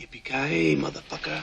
Yippee-ki-yay, motherfucker.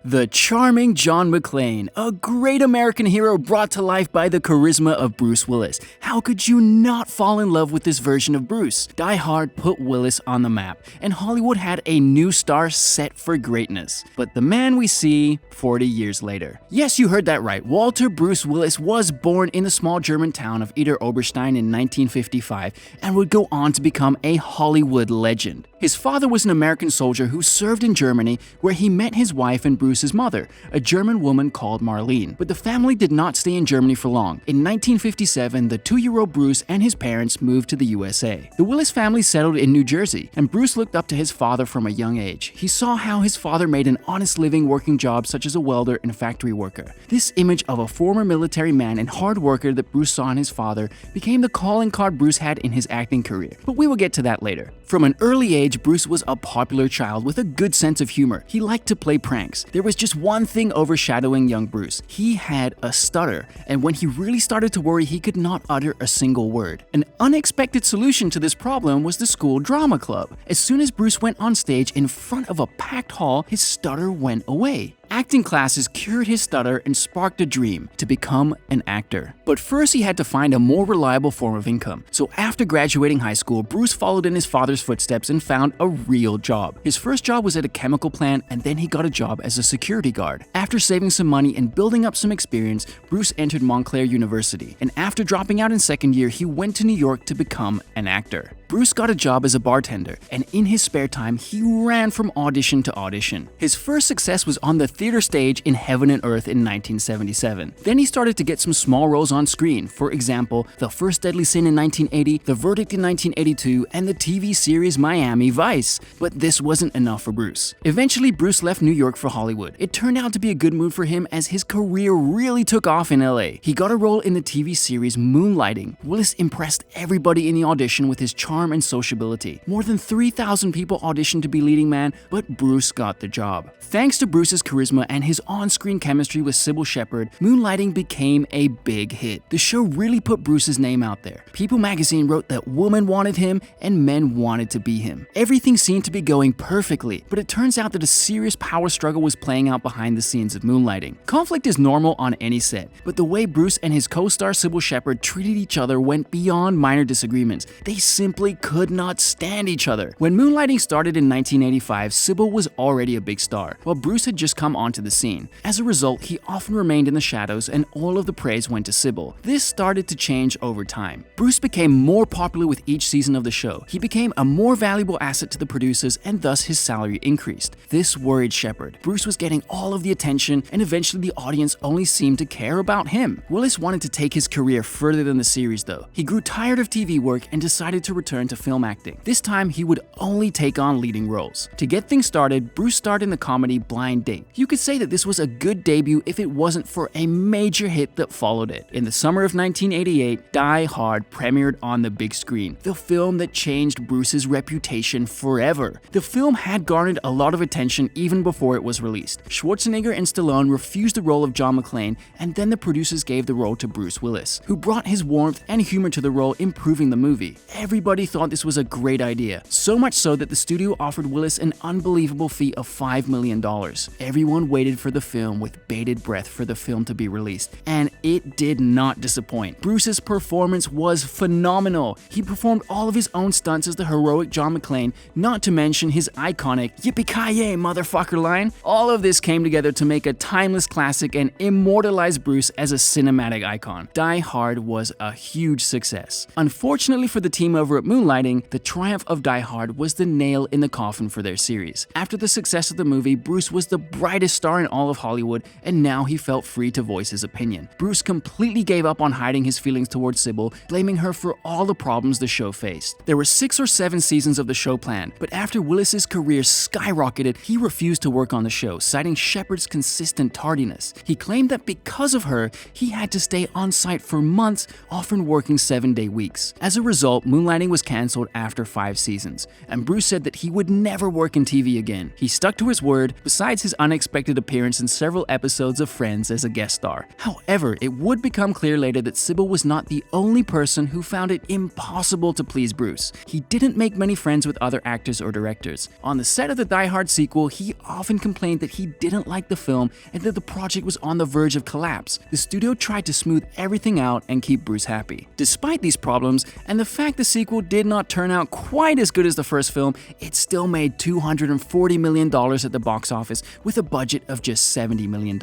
The charming John McClane, a great American hero brought to life by the charisma of Bruce Willis. How could you not fall in love with this version of Bruce? Die Hard put Willis on the map, and Hollywood had a new star set for greatness. But the man we see 40 years later. Yes, you heard that right. Walter Bruce Willis was born in the small German town of Oberstein in 1955 and would go on to become a Hollywood legend. His father was an American soldier who served in Germany, where he met his wife and Bruce's mother, a German woman called Marlene. But the family did not stay in Germany for long. In 1957, the 2-year-old Bruce and his parents moved to the USA. The Willis family settled in New Jersey, and Bruce looked up to his father from a young age. He saw how his father made an honest living working jobs such as a welder and factory worker. This image of a former military man and hard worker that Bruce saw in his father became the calling card Bruce had in his acting career. But we will get to that later. From an early age, Bruce was a popular child with a good sense of humor. He liked to play pranks. There was just one thing overshadowing young Bruce. He had a stutter, and when he really started to worry, he could not utter a single word. An unexpected solution to this problem was the school drama club. As soon as Bruce went on stage in front of a packed hall, his stutter went away. Acting classes cured his stutter and sparked a dream to become an actor. But first he had to find a more reliable form of income. So after graduating high school, Bruce followed in his father's footsteps and found a real job. His first job was at a chemical plant, and then he got a job as a security guard. After saving some money and building up some experience, Bruce entered Montclair University, and after dropping out in second year, he went to New York to become an actor. Bruce got a job as a bartender, and in his spare time, he ran from audition to audition. His first success was on the theater stage in Heaven and Earth in 1977. Then he started to get some small roles on screen, for example, The First Deadly Sin in 1980, The Verdict in 1982, and the TV series Miami Vice. But this wasn't enough for Bruce. Eventually, Bruce left New York for Hollywood. It turned out to be a good move for him as his career really took off in LA. He got a role in the TV series Moonlighting. Willis impressed everybody in the audition with his charm and sociability. More than 3,000 people auditioned to be leading man, but Bruce got the job. Thanks to Bruce's charisma and his on-screen chemistry with Sybil Shepherd, Moonlighting became a big hit. The show really put Bruce's name out there. People magazine wrote that women wanted him and men wanted to be him. Everything seemed to be going perfectly, but it turns out that a serious power struggle was playing out behind the scenes of Moonlighting. Conflict is normal on any set, but the way Bruce and his co-star Sybil Shepherd treated each other went beyond minor disagreements. They simply could not stand each other. When Moonlighting started in 1985, Sybil was already a big star, while Bruce had just come onto the scene. As a result, he often remained in the shadows and all of the praise went to Sybil. This started to change over time. Bruce became more popular with each season of the show. He became a more valuable asset to the producers and thus his salary increased. This worried Shepherd. Bruce was getting all of the attention and eventually the audience only seemed to care about him. Willis wanted to take his career further than the series though. He grew tired of TV work and decided to return to film acting. This time he would only take on leading roles. To get things started, Bruce starred in the comedy Blind Date. You could say that this was a good debut if it wasn't for a major hit that followed it. In the summer of 1988, Die Hard premiered on the big screen, the film that changed Bruce's reputation forever. The film had garnered a lot of attention even before it was released. Schwarzenegger and Stallone refused the role of John McClane, and then the producers gave the role to Bruce Willis, who brought his warmth and humor to the role, improving the movie. Everybody thought this was a great idea, so much so that the studio offered Willis an unbelievable fee of $5 million. Everyone waited for the film with bated breath for the film to be released, and it did not disappoint. Bruce's performance was phenomenal. He performed all of his own stunts as the heroic John McClane, not to mention his iconic "Yippee-ki-yay, motherfucker" line. All of this came together to make a timeless classic and immortalize Bruce as a cinematic icon. Die Hard was a huge success. Unfortunately for the team over at Moonlighting, the triumph of Die Hard was the nail in the coffin for their series. After the success of the movie, Bruce was the brightest star in all of Hollywood, and now he felt free to voice his opinion. Bruce completely gave up on hiding his feelings towards Sybil, blaming her for all the problems the show faced. There were 6 or 7 seasons of the show planned, but after Willis's career skyrocketed, he refused to work on the show, citing Shepherd's consistent tardiness. He claimed that because of her, he had to stay on site for months, often working 7-day weeks. As a result, Moonlighting was was cancelled after 5 seasons, and Bruce said that he would never work in TV again. He stuck to his word, besides his unexpected appearance in several episodes of Friends as a guest star. However, it would become clear later that Sybil was not the only person who found it impossible to please Bruce. He didn't make many friends with other actors or directors. On the set of the Die Hard sequel, he often complained that he didn't like the film and that the project was on the verge of collapse. The studio tried to smooth everything out and keep Bruce happy. Despite these problems, and the fact the sequel did not turn out quite as good as the first film, it still made $240 million at the box office with a budget of just $70 million.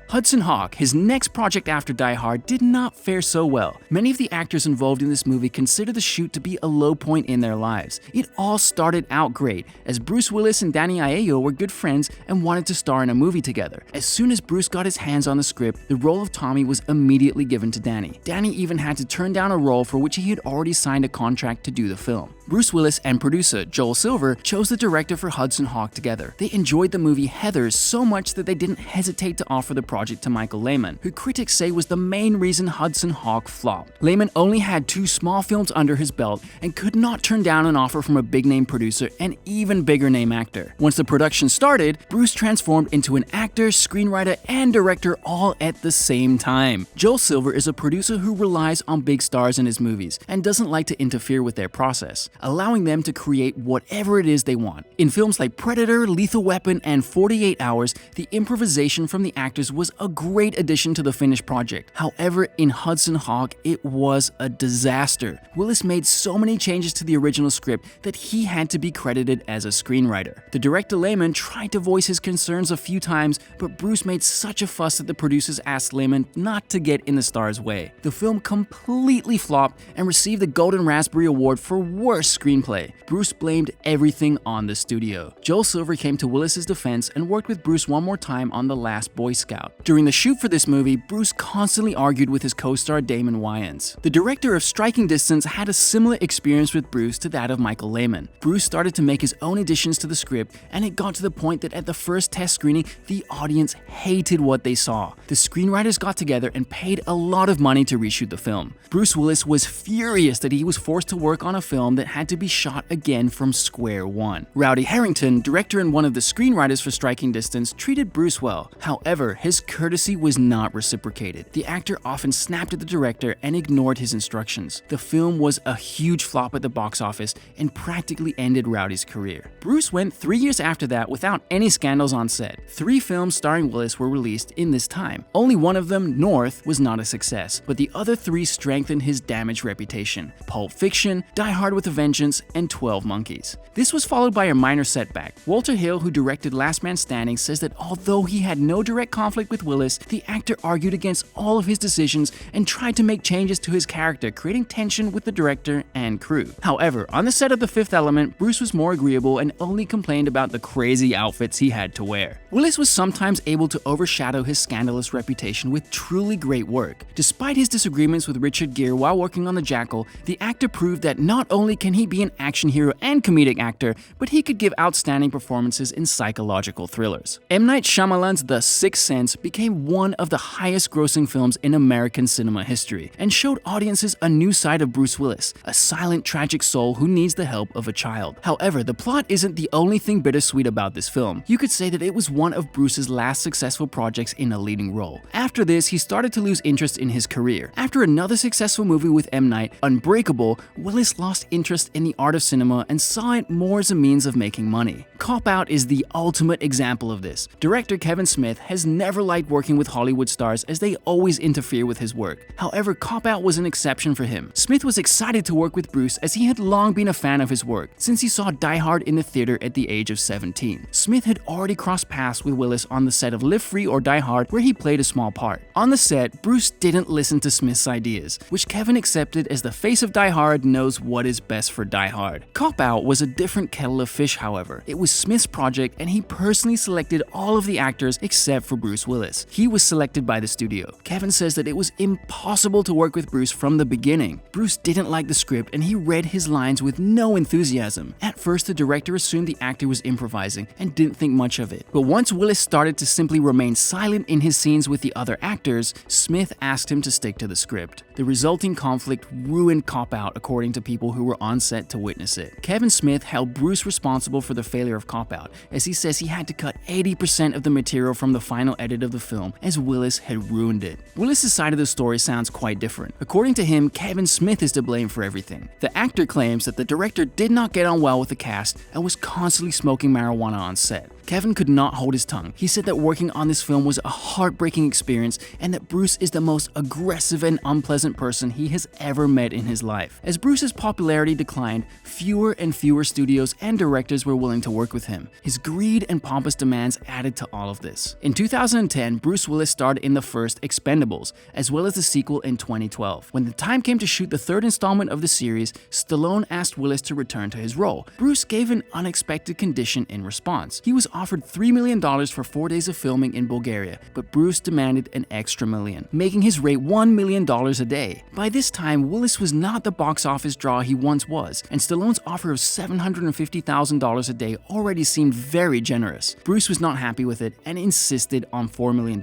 Hudson Hawk, his next project after Die Hard, did not fare so well. Many of the actors involved in this movie consider the shoot to be a low point in their lives. It all started out great, as Bruce Willis and Danny Aiello were good friends and wanted to star in a movie together. As soon as Bruce got his hands on the script, the role of Tommy was immediately given to Danny. Danny even had to turn down a role for which he had already signed a contract to do the film. Bruce Willis and producer Joel Silver chose the director for Hudson Hawk together. They enjoyed the movie Heathers so much that they didn't hesitate to offer the project to Michael Lehmann, who critics say was the main reason Hudson Hawk flopped. Lehmann only had 2 small films under his belt and could not turn down an offer from a big-name producer and even bigger-name actor. Once the production started, Bruce transformed into an actor, screenwriter, and director all at the same time. Joel Silver is a producer who relies on big stars in his movies and doesn't like to interfere with their process, allowing them to create whatever it is they want. In films like Predator, Lethal Weapon, and 48 Hours, the improvisation from the actors was a great addition to the finished project. However, in Hudson Hawk, it was a disaster. Willis made so many changes to the original script that he had to be credited as a screenwriter. The director Lehmann tried to voice his concerns a few times, but Bruce made such a fuss that the producers asked Lehmann not to get in the star's way. The film completely flopped and received the Golden Raspberry Award for Worst Screenplay. Bruce blamed everything on the studio. Joel Silver came to Willis's defense and worked with Bruce one more time on The Last Boy Scout. During the shoot for this movie, Bruce constantly argued with his co-star Damon Wayans. The director of Striking Distance had a similar experience with Bruce to that of Michael Lehmann. Bruce started to make his own additions to the script, and it got to the point that at the first test screening, the audience hated what they saw. The screenwriters got together and paid a lot of money to reshoot the film. Bruce Willis was furious that he was forced to work on a film that had to be shot again from square one. Rowdy Harrington, director and one of the screenwriters for Striking Distance, treated Bruce well. However, his courtesy was not reciprocated. The actor often snapped at the director and ignored his instructions. The film was a huge flop at the box office and practically ended Rowdy's career. Bruce went 3 years after that without any scandals on set. 3 films starring Willis were released in this time. Only one of them, North, was not a success, but the other 3 strengthened his damaged reputation: Pulp Fiction, Die Hard with a Vengeance, and 12 Monkeys. This was followed by a minor setback. Walter Hill, who directed Last Man Standing, says that although he had no direct conflict with Willis, the actor argued against all of his decisions and tried to make changes to his character, creating tension with the director and crew. However, on the set of The Fifth Element, Bruce was more agreeable and only complained about the crazy outfits he had to wear. Willis was sometimes able to overshadow his scandalous reputation with truly great work. Despite his disagreements with Richard Gere while working on The Jackal, the actor proved that not only can he be an action hero and comedic actor, but he could give outstanding performances in psychological thrillers. M. Night Shyamalan's The Sixth Sense became one of the highest-grossing films in American cinema history and showed audiences a new side of Bruce Willis, a silent, tragic soul who needs the help of a child. However, the plot isn't the only thing bittersweet about this film. You could say that it was one of Bruce's last successful projects in a leading role. After this, he started to lose interest in his career. After another successful movie with M. Night, Unbreakable, Willis lost interest in the art of cinema and saw it more as a means of making money. Cop Out is the ultimate example of this. Director Kevin Smith has never liked working with Hollywood stars as they always interfere with his work. However, Cop Out was an exception for him. Smith was excited to work with Bruce as he had long been a fan of his work, since he saw Die Hard in the theater at the age of 17. Smith had already crossed paths with Willis on the set of Live Free or Die Hard, where he played a small part. On the set, Bruce didn't listen to Smith's ideas, which Kevin accepted as the face of Die Hard knows what is best for Die Hard. Cop Out was a different kettle of fish, however. It was Smith's project and he personally selected all of the actors except for Bruce Willis. He was selected by the studio. Kevin says that it was impossible to work with Bruce from the beginning. Bruce didn't like the script and he read his lines with no enthusiasm. At first, the director assumed the actor was improvising and didn't think much of it. But once Willis started to simply remain silent in his scenes with the other actors, Smith asked him to stick to the script. The resulting conflict ruined Cop Out, according to the people who were on set to witness it. Kevin Smith held Bruce responsible for the failure of Cop Out, as he says he had to cut 80% of the material from the final edit of the film as Willis had ruined it. Willis' side of the story sounds quite different. According to him, Kevin Smith is to blame for everything. The actor claims that the director did not get on well with the cast and was constantly smoking marijuana on set. Kevin could not hold his tongue. He said that working on this film was a heartbreaking experience and that Bruce is the most aggressive and unpleasant person he has ever met in his life. As Bruce's popularity declined, fewer and fewer studios and directors were willing to work with him. His greed and pompous demands added to all of this. In 2010, Bruce Willis starred in the first Expendables, as well as the sequel in 2012. When the time came to shoot the third installment of the series, Stallone asked Willis to return to his role. Bruce gave an unexpected condition in response. He was offered $3 million for 4 days of filming in Bulgaria, but Bruce demanded an extra million, making his rate $1 million a day. By this time, Willis was not the box office draw he once was, and Stallone's offer of $750,000 a day already seemed very generous. Bruce was not happy with it and insisted on $4 million.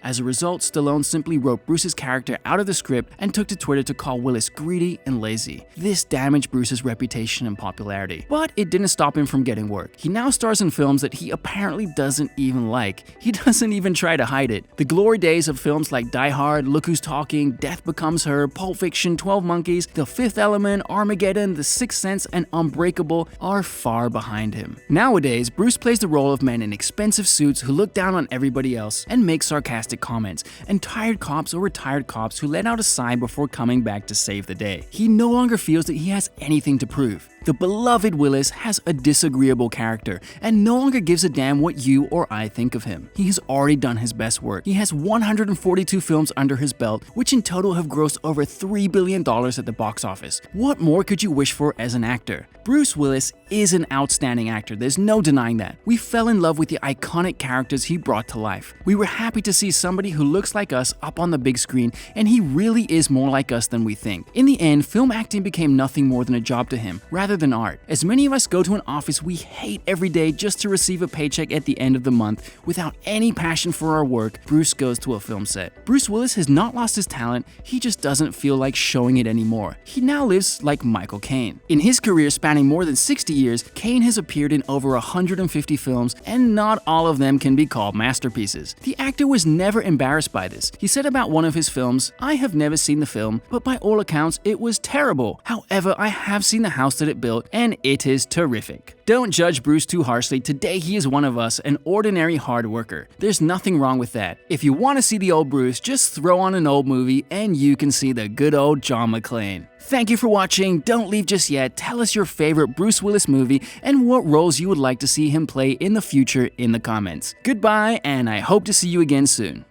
As a result, Stallone simply wrote Bruce's character out of the script and took to Twitter to call Willis greedy and lazy. This damaged Bruce's reputation and popularity, but it didn't stop him from getting work. He now stars in films that he apparently doesn't even like. He doesn't even try to hide it. The glory days of films like Die Hard, Look Who's Talking, Death Becomes Her, Pulp Fiction, 12 Monkeys, The Fifth Element, Armageddon, The Sixth Sense, and Unbreakable are far behind him. Nowadays, Bruce plays the role of men in expensive suits who look down on everybody else and make sarcastic comments, and tired cops or retired cops who let out a sigh before coming back to save the day. He no longer feels that he has anything to prove. The beloved Willis has a disagreeable character and no longer gives a damn what you or I think of him. He has already done his best work. He has 142 films under his belt, which in total have grossed over $3 billion at the box office. What more could you wish for as an actor? Bruce Willis is an outstanding actor, there's no denying that. We fell in love with the iconic characters he brought to life. We were happy to see somebody who looks like us up on the big screen, and he really is more like us than we think. In the end, film acting became nothing more than a job to him, rather than art. As many of us go to an office we hate every day just to receive a paycheck at the end of the month without any passion for our work, Bruce goes to a film set. Bruce Willis has not lost his talent, he just doesn't feel like showing it anymore. He now lives like Michael Caine. In his career spanning more than 60 years, Caine has appeared in over 150 films, and not all of them can be called masterpieces. The actor was never embarrassed by this. He said about one of his films, "I have never seen the film, but by all accounts it was terrible. However, I have seen the house that it built, and it is terrific." Don't judge Bruce too harshly. Today he is one of us, an ordinary hard worker. There's nothing wrong with that. If you want to see the old Bruce, just throw on an old movie and you can see the good old John McClane. Thank you for watching. Don't leave just yet. Tell us your favorite Bruce Willis movie and what roles you would like to see him play in the future in the comments. Goodbye, and I hope to see you again soon.